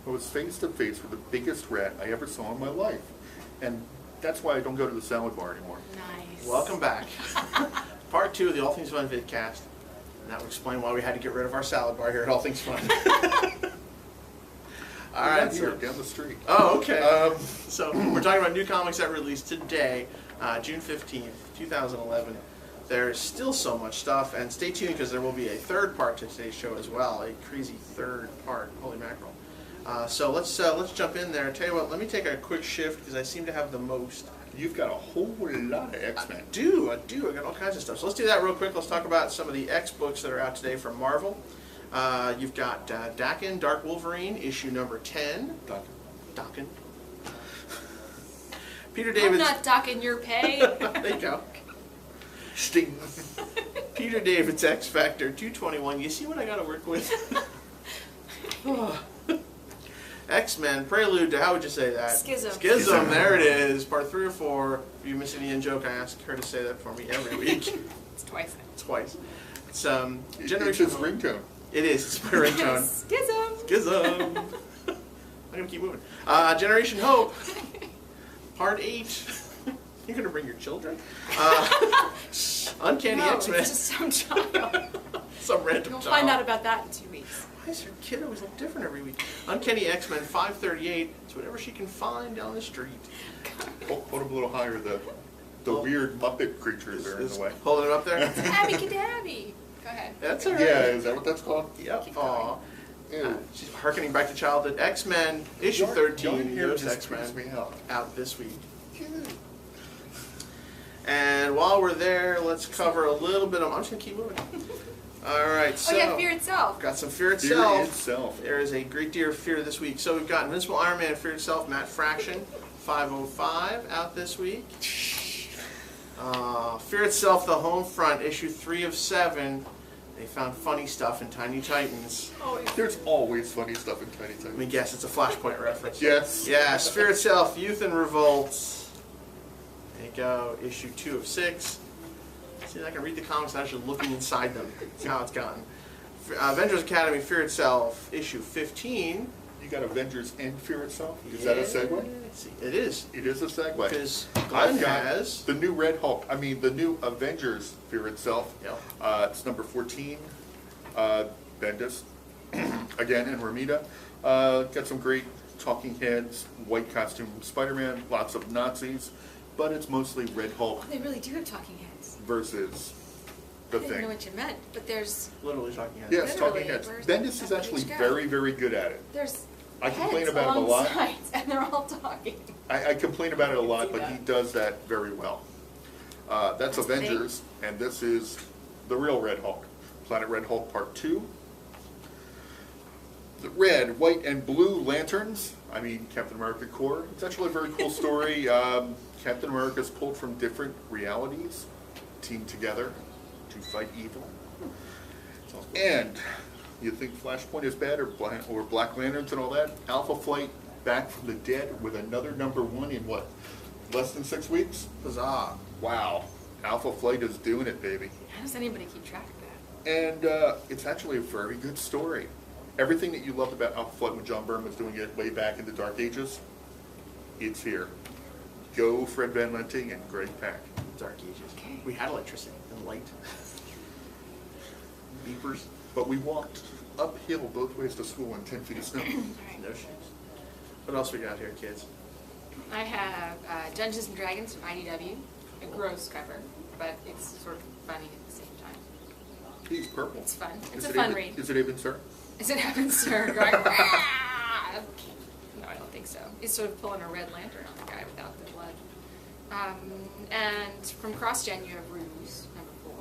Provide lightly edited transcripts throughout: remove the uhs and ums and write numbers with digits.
I was face to face with the biggest rat I ever saw in my life. And that's why I don't go to the salad bar anymore. Nice. Welcome back. Part 2 of the All Things Fun Vidcast. And that would explain why we had to get rid of our salad bar here at All Things Fun. All right, here, down the street. Oh, okay. So we're talking about new comics that released today, June 15th, 2011. There's still so much stuff, and stay tuned because there will be a third part to today's show as well, a crazy third part. Holy mackerel! So let's jump in there. Tell you what, let me take a quick shift because I seem to have the most. You've got a whole lot of X-Men. I do. I got all kinds of stuff. So let's do that real quick. Let's talk about some of the X books that are out today from Marvel. You've got Daken, Dark Wolverine, issue number 10. Daken. Peter David. I'm not docking your pay. There you go. Sting. Peter David's X Factor 221. You see what I got to work with? X-Men, prelude to, how would you say that? Schism. Schism, there it is. Part 3 or 4. If you miss any in-joke, I ask her to say that for me every week. It's twice. Twice. It's It's Generation his ringtone. It is. It's my ringtone. Schism. Schism. I'm going to keep moving. Generation Hope. Part 8. You're going to bring your children? Uncanny No, X-Men. it's just some child. Some random You'll child. find out about that in 2 weeks. Why is her kid always look different every week? Uncanny X-Men 538. It's whatever she can find down the street. Hold him a little higher. The weird Muppet creatures are in the way. Holding it up there? Abby Cadabby. Go ahead. That's all right. Yeah, is that what that's called? Yep. Keep going. Aw. Ew. She's harkening back to childhood. X-Men, issue Yarn 13, hair those just X-Men, creeps me out. out this week. And while we're there, let's cover a little bit of... I'm just going to keep moving. All right, so... Oh yeah, Fear Itself. Got some Fear Fear Itself. Itself. There is a great deal of fear this week. So we've got Invincible Iron Man, Fear Itself, Matt Fraction, 505 out this week. Fear Itself, The Home Front, issue 3 of 7. They found funny stuff in Tiny Titans. Oh, yeah. There's always funny stuff in Tiny Titans. Let me guess, it's a Flashpoint reference. Yes. Yes, Fear Itself, Youth in Revolt. There you go, issue 2 of 6. See, I can read the comics without actually looking inside them. See how it's gone. Avengers Academy, Fear Itself, issue 15. You got Avengers and Fear Itself? Is that a segue? It is. It is a segue. Because Glenn I've got has... the new Red Hulk. I mean, the new Avengers Fear Itself. Yep. It's number 14. Bendis, again, and Ramita. Got some great talking heads, white costume Spider-Man, lots of Nazis, but it's mostly Red Hulk Oh, they really do have talking heads. versus the I didn't know Thing. what you meant, but there's Literally talking heads. Yes, talking Literally, heads. where's Bendis that is actually page go? very, very good at it. there's I complain heads about him a along lot. sides, and they're all talking. I complain about it a lot, see but that. he does that very well. That's That's the thing. Avengers, and this is the real Red Hulk. Planet Red Hulk Part 2. The red, white, and blue lanterns. I mean, Captain America Corps. It's actually a very cool story. Captain America's pulled from different realities, teamed together to fight evil. And you think Flashpoint is bad, or Black Lanterns and all that? Alpha Flight back from the dead with another #1 in what? Less than 6 weeks? Huzzah. Wow. Alpha Flight is doing it, baby. How does anybody keep track of that? And it's actually a very good story. Everything that you loved about Alpha Flight when John Byrne was doing it way back in the Dark Ages, it's here. Go Fred Van Lente and Greg Pak. Dark Ages. Okay. We had electricity and light. Beepers. But we walked uphill both ways to school in 10 feet of snow. All right. No shoes. What else we got here, kids? I have Dungeons and Dragons from IDW, a gross cover, but it's sort of funny at the same time. He's purple. It's fun. It's Is a it fun even- read. Is it even, sir? Is it having sir going? "Ah!" No, I don't think so. He's sort of pulling a red lantern on the guy without the blood. And from CrossGen, you have Ruse, number 4.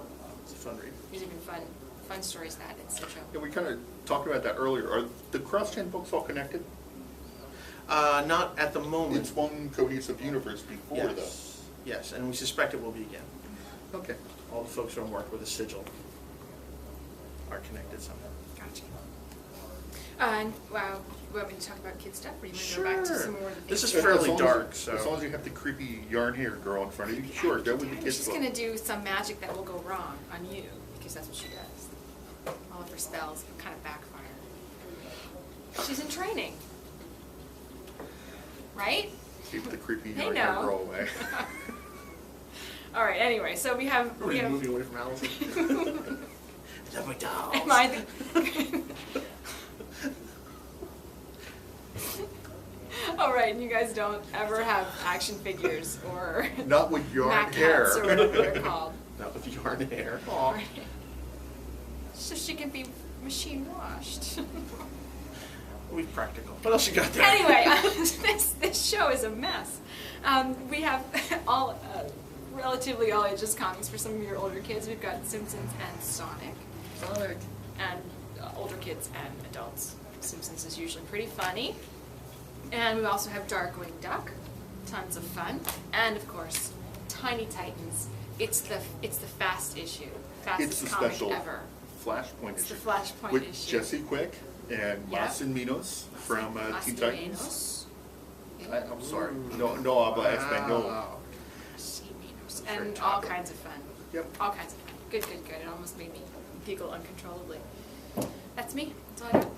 It's a fun read. These have been fun stories that it's such Yeah, a. we kind of talked about that earlier. Are the cross-gen books all connected? Not at the moment. It's one cohesive universe before, Yes. Yes, and we suspect it will be again. though. Okay. All the folks who are marked with a sigil are connected somehow. Gotcha. And wow, you want me to talk about kid stuff, or you want to go back to some more of the things? This is that- fairly As long dark, as, so... As long as you have the creepy yarn-haired girl in front of you, sure, go with the kids' She's book. going to do some magic that will go wrong on you, because that's what she does. All of her spells kind of backfire. She's in training. right? Keep the creepy They young know. girl away. All right. Anyway, so we have. Everybody's moving away from Allison. Love my dolls. Am I the? All right, and you guys don't ever have action figures or Not with yarn Mac hair. hats or whatever they're called. Not with yarn hair. Aw. Right. So she can be machine washed. We practical. What else you got there? Anyway, this show is a mess. We have all relatively all ages comics for some of your older kids. We've got Simpsons and Sonic, Sonic. and older kids and adults. Simpsons is usually pretty funny. And we also have Darkwing Duck, tons of fun, and of course, Tiny Titans. It's the fast issue, It's fastest the comic special ever. Flashpoint It's the issue. Flashpoint With issue. Jesse Quick and Yeah. Masin Minos from Teen Titans. Massimilianos. I'm sorry. No habla español. Wow. Massimilianos. Very And all chocolate. kinds of fun. Yep. All kinds of fun. Good. It almost made me giggle uncontrollably. That's me. That's all I got.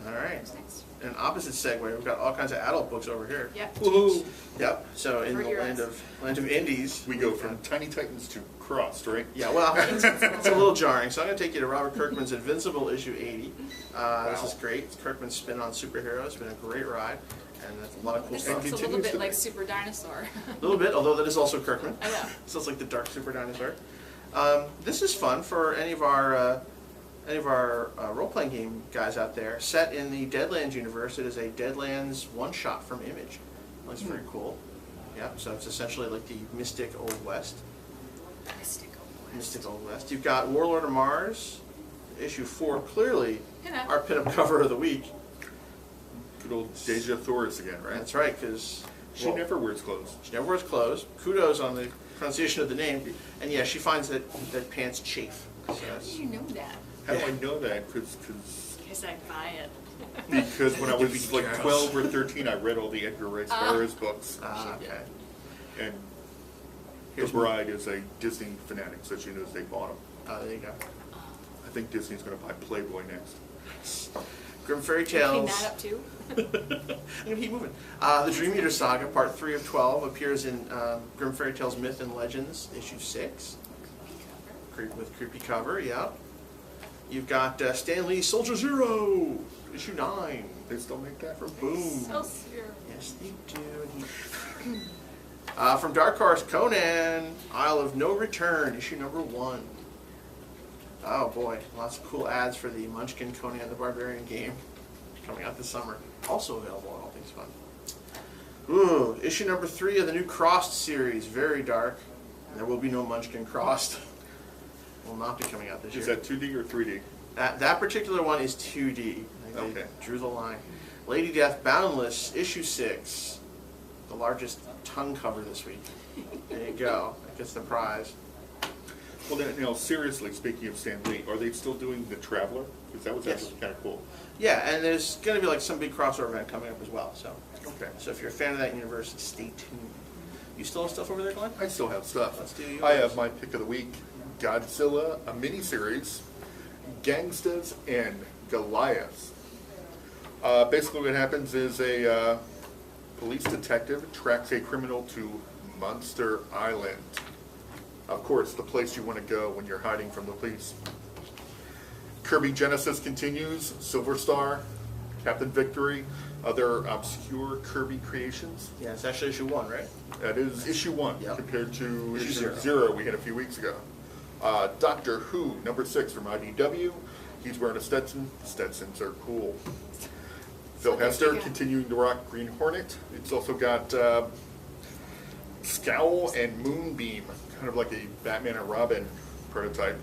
All right. Who's next? In an opposite segue, we've got all kinds of adult books over here. Yep. Woohoo! Yep. So in For the heroes. land of indies, We go from Tiny Titans to Crossed, right? Yeah, well, it's a little jarring. So I'm going to take you to Robert Kirkman's Invincible issue 80. This is great. It's Kirkman's spin on superheroes. It's been a great ride, and that's a lot of cool This stuff. looks a little continues bit to like be. Super Dinosaur. A little bit, although that is also Kirkman. I know. So it's like the dark super dinosaur. This is fun for any of our role-playing game guys out there. Set in the Deadlands universe, it is a Deadlands one-shot from Image. Looks very cool. Yeah, so it's essentially like the Mystic Old West. Mystic Old West. You've got Warlord of Mars, issue 4. Clearly, You know. our pinup cover of the week. Good old Deja Thoris again, right? That's right, because She never wears clothes. She never wears clothes. Kudos on the pronunciation of the name. And yeah, she finds that pants chafe. So How do that's- you know that? How do I know that? Because Because I buy it. when I was Be like gross. 12 or 13, I read all the Edgar Rice Burroughs books. okay. And Here's The Bride is a Disney fanatic, so she knows they bought them. There you go. I think Disney's going to buy Playboy next. Grim Fairy Clean Tales. that up too. I'm gonna keep moving. The Dream Eater Saga, Part 3 of 12, appears in Grim Fairy Tales Myth and Legends, issue 6. With creepy cover, yeah. You've got Stan Lee's Soldier Zero, issue 9. They still make that? From Boom. So serious. Yes, they do. From Dark Horse, Conan, Isle of No Return, issue number 1. Oh boy, lots of cool ads for the Munchkin Conan the Barbarian game coming out this summer. Also available on All Things Fun. Ooh, issue number 3 of the new Crossed series, very dark. There will be no Munchkin Crossed. Will not be coming out this year. Is that 2D or 3D? That particular one is 2D. I think Okay. They drew the line. Lady Death Boundless, issue 6. The largest tongue cover this week. There you go. That gets the prize. Well, then, seriously, speaking of Stan Lee, are they still doing The Traveler? Because that was Yes. actually kind of cool. Yeah, and there's going to be like some big crossover event coming up as well. So if you're a fan of that universe, stay tuned. You still have stuff over there, Glenn? I still have stuff. Let's do yours. I have my pick of the week, Godzilla, a miniseries, Gangstas and Goliaths. Basically what happens is a police detective tracks a criminal to Monster Island. Of course, the place you want to go when you're hiding from the police. Kirby Genesis continues, Silver Star, Captain Victory, other obscure Kirby creations. Yeah, it's actually issue 1, right? That is issue 1 Yep. compared to Issue issue 0. 0 we had a few weeks ago. Doctor Who, number 6 from IDW. He's wearing a Stetson. Stetsons are cool. Phil So there Hester you go. continuing to rock Green Hornet. It's also got Scowl and Moonbeam, kind of like a Batman and Robin prototype.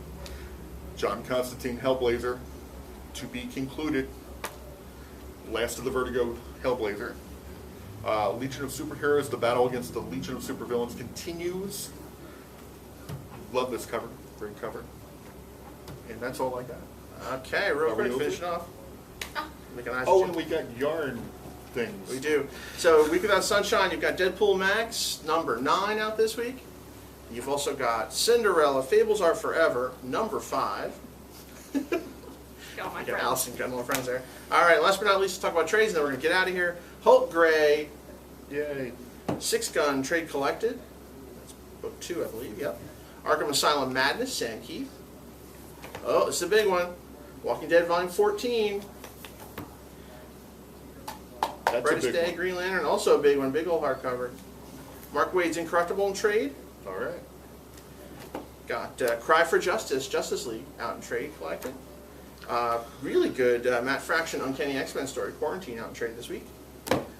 John Constantine Hellblazer, to be concluded. Last of the Vertigo Hellblazer. Legion of Superheroes, the battle against the Legion of Supervillains continues. Love this cover, great cover. And that's all I got. Okay, real Are we quick, over? finish it off. Make a nice Oh, jig. and we got yarn things. We do. So, Week Without Sunshine, you've got Deadpool Max, number 9 out this week. You've also got Cinderella, Fables Are Forever, number 5. Got my Got friends. Allison, got more friends there. All right, last but not least, let's talk about trades, and then we're going to get out of here. Hulk Gray, Yay. Six Gun Trade Collected. That's book 2, I believe. Yep. Arkham Asylum Madness, Sam Keith. Oh, this is a big one. Walking Dead Volume 14. That's a Brightest big Day, one. Green Lantern, also a big one, big old hardcover. Mark Waid's Incorruptible in trade. All right. Got Cry for Justice, Justice League out in trade collected. Really good Matt Fraction Uncanny X-Men story, Quarantine out in trade this week.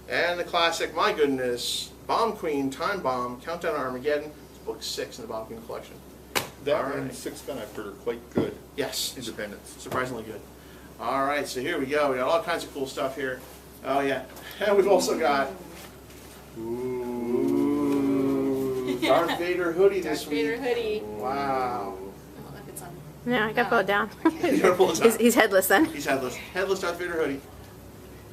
And the classic, my goodness, Bomb Queen, Time Bomb, Countdown to Armageddon. It's book 6 in the Bomb Queen collection. That All and right. Six Gun I've heard are quite good. Yes, Independence. surprisingly good. All right, so here we go. We got all kinds of cool stuff here. Oh yeah, and we've also got Darth Vader hoodie this Darth week. Vader hoodie. Wow. I don't know if it's on. No, I got bowed down. You gotta pull this out. He's headless then. He's headless. Headless Darth Vader hoodie.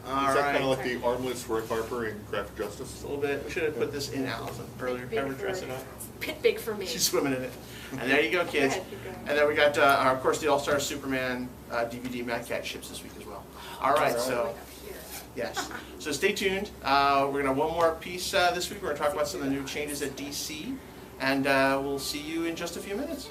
All Is that kind of right. like the armless Roy Harper in Graphic Justice? Just a little bit. We should have put this in Allison earlier. Big Have her for- dress it up. Bit big for me. She's swimming in it. And there you go, kids. Go ahead, keep going. And then we got, of course, the All-Star Superman DVD Mad Cat ships this week as well. All right, Way so up here. yes. So stay tuned. We're gonna have one more piece this week. We're gonna talk about some of the new changes at DC, and we'll see you in just a few minutes.